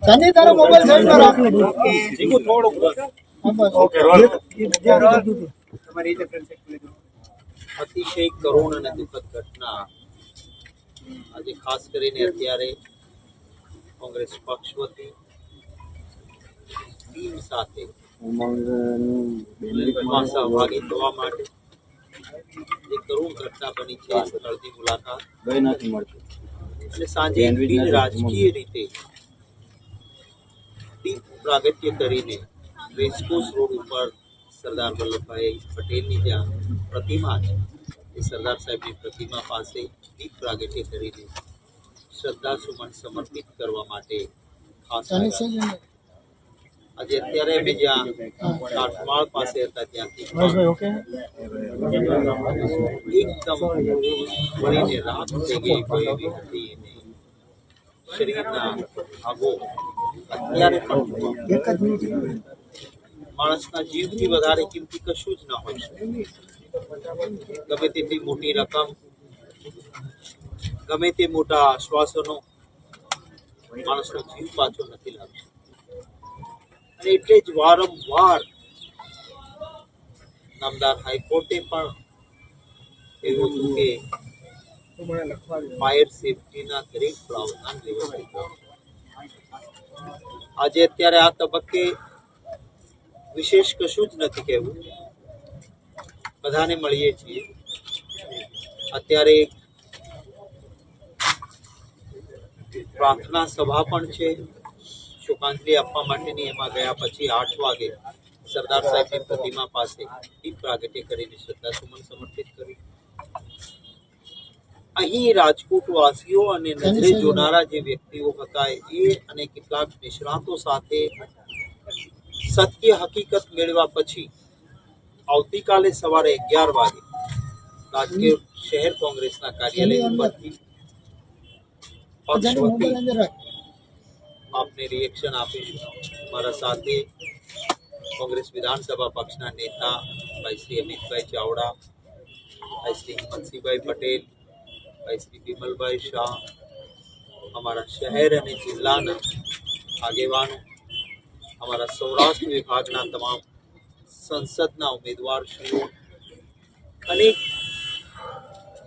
સની તારો mobile side માં રાખ. અતિશય કરુણ અને દુઃખદ ઘટના આજે ખાસ કરીને અત્યારે કોંગ્રેસ પક્ષ વતી ટીમ સાથે સહભાગી થવા માટે જે કરુણ ઘટના બની છે સ્થળની મુલાકાત અને સાંજે રાજકીય રીતે દીપ પ્રાગટ્ય કરીને રેસકોર્સ રોડ ઉપર સરદાર વલ્લભભાઈ પટેલની જ્યાં પ્રતિમા છે એ સરદાર સાહેબની પ્રતિમા પાસે દીપ પ્રાગટ્ય કરીને શ્રદ્ધા સુમન સમર્પિત કરવા માટે ખાસ આજે અત્યારે અમે જ્યાં કાઠમાળ પાસે હતા ત્યાંથી એકદમ વળીને રાત થઈ ગઈ એવી હતી અને શરીરના ભાગો અત્યારે પણ માણસના જીવથી વધારે કિંમતી કશું જ ન હોય શકે. ગમે તેટલી મોટી રકમ, ગમે તે મોટા આશ્વાસનો માણસનો જીવ પાછો નથી લાવી શકતો. અને એટલે જ વારંવાર નામદાર હાઈકોર્ટે પણ એવું હતું કે ફાયર સેફટીના દરેક પ્રાવધાન વ્યવસ્થિત કરવા. આજે અત્યારે આ તબક્કે વિશેષ કશું જ નથી કહેવું, બધાને મળીએ છીએ. અત્યારે પ્રાર્થના સભા પણ છે શોકાંજલિ આપવા માટેની. એમાં ગયા પછી 8 વાગે સરદાર સાહેબની પ્રતિમા પાસે દીપ પ્રાગટ્ય કરીને શ્રદ્ધાસુમન સમર્પિત કરી. અહીં રાજકોટ વાસીઓ અને નજરે જોનારા જે વ્યક્તિઓ હતા એ અને કેટલાક નિષ્ણાતો સાથે સત્ય હકીકત મેળવ્યા પછી આવતીકાલે સવારે 11 વાગે રાજકોટ શહેર કોંગ્રેસના કાર્યાલય ઉપરથી પક્ષ વતી આપને રિએક્શન આપીશું. મારા સાથે કોંગ્રેસ વિધાનસભા પક્ષના નેતા ભાઈ શ્રી અમિતભાઈ ચાવડા, ભાઈ શ્રી હિંમતસિંહભાઈ પટેલ, ભાઈ શ્રી વિમલભાઈ શાહ, અમારા શહેર અને જિલ્લાના આગેવાનો, અમારા સૌરાષ્ટ્ર વિભાગના તમામ સંસદના ઉમેદવારશ્રીઓ, અનેક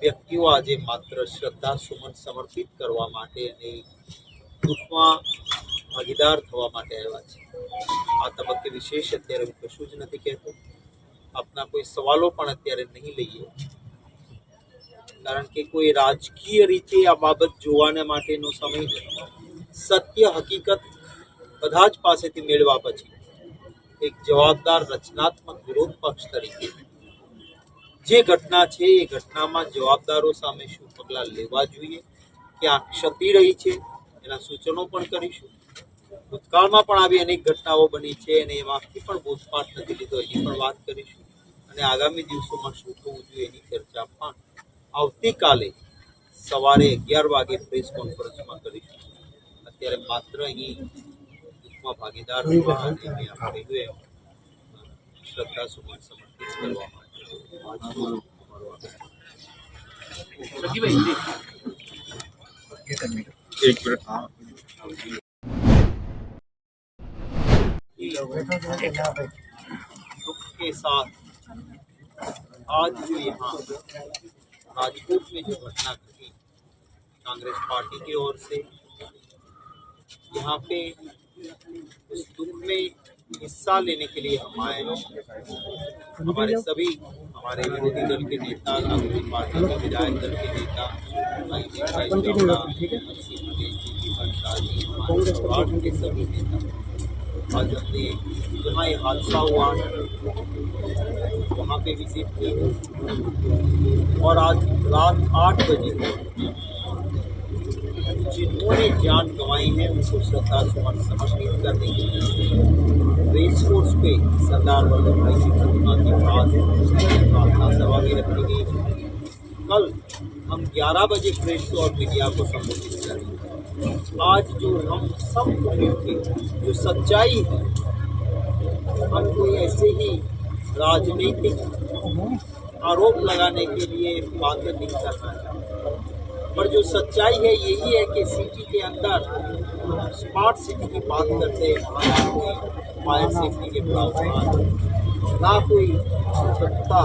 વ્યક્તિઓ આજે માત્ર શ્રદ્ધા સુમન સમર્પિત કરવા માટે અને દુઃખમાં ભાગીદાર થવા માટે આવ્યા છે. આ તબક્કે વિશેષ અત્યારે હું કશું જ નથી કહેતો. આપના કોઈ સવાલો પણ અત્યારે નહીં લઈએ, કારણ કે કોઈ રાજકીય રીતે આ બાબત જોવાને માટેનો સમય નથી. સત્ય હકીકત બધા જ પાસેથી મેળવ્યા પછી એક જવાબદાર રચનાત્મક વિરોધ પક્ષ તરીકે જે ઘટના છે એ ઘટનામાં જવાબદારો સામે શું પગલાં લેવા જોઈએ, ક્યાં ક્ષતિ રહી છે એના સૂચનો પણ કરીશું. ભૂતકાળમાં પણ આવી અનેક ઘટનાઓ બની છે અને એમાંથી પણ બોધપાઠ નથી લીધો એની પણ વાત કરીશું. અને આગામી દિવસોમાં શું થવું જોઈએ એની ચર્ચા પણ આવતીકાલે સવારે 11 વાગે પ્રેસ કોન્ફરન્સમાં કરીશું. અત્યારે માત્ર અહીં દુઃખમાં ભાગીદાર થવા અને આપણે શ્રદ્ધા સુમન સમર્પિત કરવા માટે दुख के साथ आज जो यहाँ राजकोट में जो घटना घटी कांग्रेस पार्टी की ओर से, यहाँ पे उस दुख में हिस्सा लेने के लिए हम आए हैं. हमारे सभी, हमारे विरोधी दल के नेता, कांग्रेस पार्टी के विधायक दल के नेता, के सभी नेता, आज हमने जहाँ ये हादसा हुआ वहाँ पे विजिट की और आज रात 8 बजे जिन्होंने जान गंवाई है उनको श्रद्धा सुमन समर्पित करने के लिए रेस कोर्स पे सरदार वल्लभभाई की प्रतिमा के पास प्रार्थना सभा भी रखी गई. कल हम 11 बजे प्रेस और मीडिया को संबोधित करेंगे. आज जो हम सब मिलकर जो सच्चाई है, हम कोई ऐसे ही राजनीतिक आरोप लगाने के लिए बातें नहीं करना चाहते, पर जो सच्चाई है यही है कि सिटी के अंदर स्मार्ट सिटी की बात करते हैं, वहाँ ना कोई फायर सेफ्टी के प्रावधान, ना कोई स्वच्छता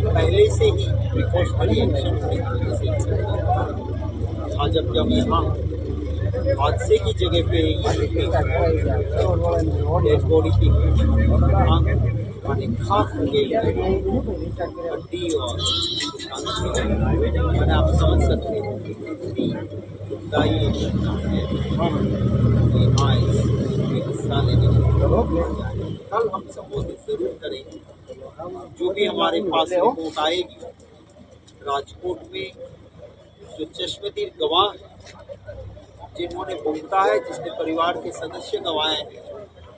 पहले से ही प्रिकॉशनरी एक्शन की वजह से। आज जब यहाँ हादसे की जगह पे डेड बॉडी की खाक हो गई हड्डी और मैंने आप समझ सकते हैं कि कितनी दुखदाई ये घटना है। यहाँ इसमें हिस्सा लेने के कल हम संबोधित जरूर करेंगे। जो भी हमारे पास रिपोर्ट आएगी, राजकोट में जो चश्मदीद गवाह जिन्होंने भुगता है, जिसने परिवार के सदस्य गंवाए हैं,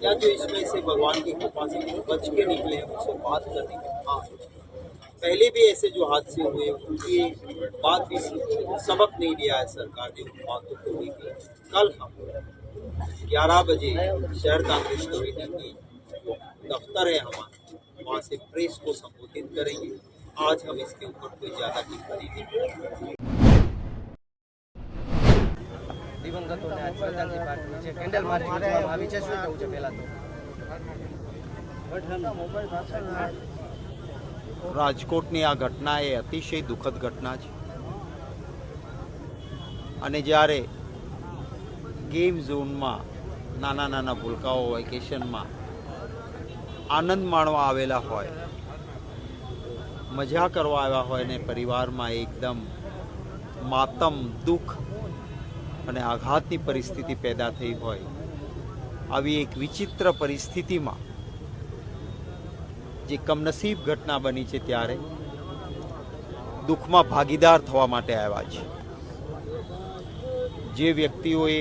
या जो इसमें से भगवान की कृपा से बच के निकले हैं, उनसे बात करने के बाद पहले भी ऐसे जो हादसे हुए उनकी बात भी सबक नहीं लिया है सरकार ने, उन बातों को लेकर कल हम 11 बजे शहर कांग्रेस कमेटी की दफ्तर है हमारा, वहाँ से प्रेस को संबोधित करेंगे। आज हम इसके ऊपर कोई ज़्यादा टिप्पणी नहीं करेंगे। દિવંગતોને આજ શ્રદ્ધાંજલિ પાઠવી છે, કેન્ડલ માર્ચ યોજવામાં આવી છે, શું કહેવું છે પહેલા તો? રાજકોટની આ ઘટના એ અતિશય દુઃખદ ઘટના છે અને જ્યારે ગેમ ઝોનમાં નાના નાના ભૂલકાઓ વેકેશનમાં આનંદ માણવા આવેલા હોય, મજા કરવા આવ્યા હોય ને પરિવારમાં એકદમ માતમ, દુઃખ અને આઘાતની પરિસ્થિતિ પેદા થઈ હોય, આવી એક વિચિત્ર પરિસ્થિતિમાં જે કમનસીબ ઘટના બની છે ત્યારે દુઃખમાં ભાગીદાર થવા માટે આવ્યા છે। જે વ્યક્તિઓએ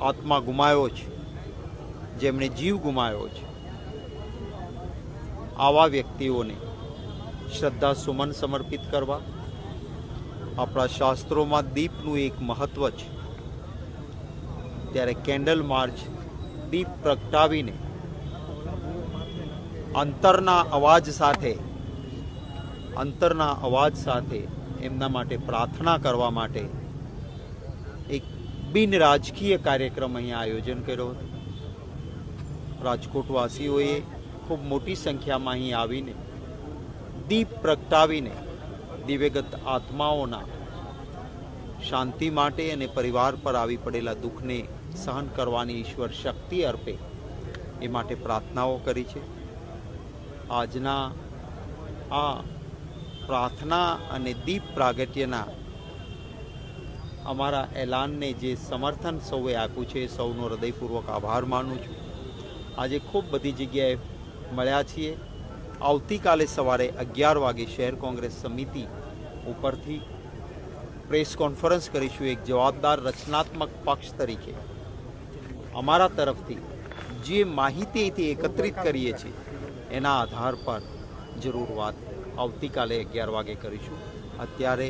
આત્મા ગુમાવ્યો છે, જેમણે જીવ ગુમાવ્યો છે, આવા વ્યક્તિઓને શ્રદ્ધા સુમન સમર્પિત કરવા આપણા શાસ્ત્રોમાં દીપનું એક મહત્વ છે। ત્યારે કેન્ડલ માર્ચ દીપ પ્રગટાવીને અંતરના અવાજ સાથે એમના માટે પ્રાર્થના કરવા માટે એક બિન રાજકીય કાર્યક્રમ અહીંયા આયોજન કર્યો હતો। રાજકોટવાસીઓએ ખૂબ મોટી સંખ્યામાં અહીં આવીને દીપ પ્રગટાવીને દિવ્યગત આત્માઓના શાંતિ માટે અને પરિવાર પર આવી પડેલા દુઃખને સહન કરવાની ઈશ્વર શક્તિ અર્પે એ માટે પ્રાર્થનાઓ કરી છે। આજના આ પ્રાર્થના અને દીપ પ્રાગટ્યના અમારા એલાનને જે સમર્થન સૌએ આપ્યું છે, સૌનો હૃદયપૂર્વક આભાર માનું છું। આજે ખૂબ બધી જગ્યાએ મળ્યા છીએ। આવતીકાલે સવારે 11 વાગે શહેર કોંગ્રેસ સમિતિ ઉપરથી પ્રેસ કોન્ફરન્સ કરીશું। એક જવાબદાર રચનાત્મક પક્ષ તરીકે અમારા તરફથી જે માહિતી એકત્રિત કરીએ છીએ એના આધાર પર જરૂર વાત આવતીકાલે 11 વાગે કરીશું। અત્યારે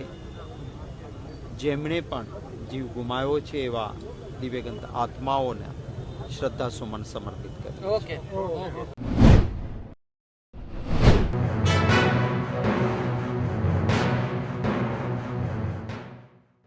જેમણે પણ જીવ ગુમાવ્યો છે એવા દિવ્યગંત આત્માઓને શ્રદ્ધા સુમન સમર્પિત કરીએ। ઓકે।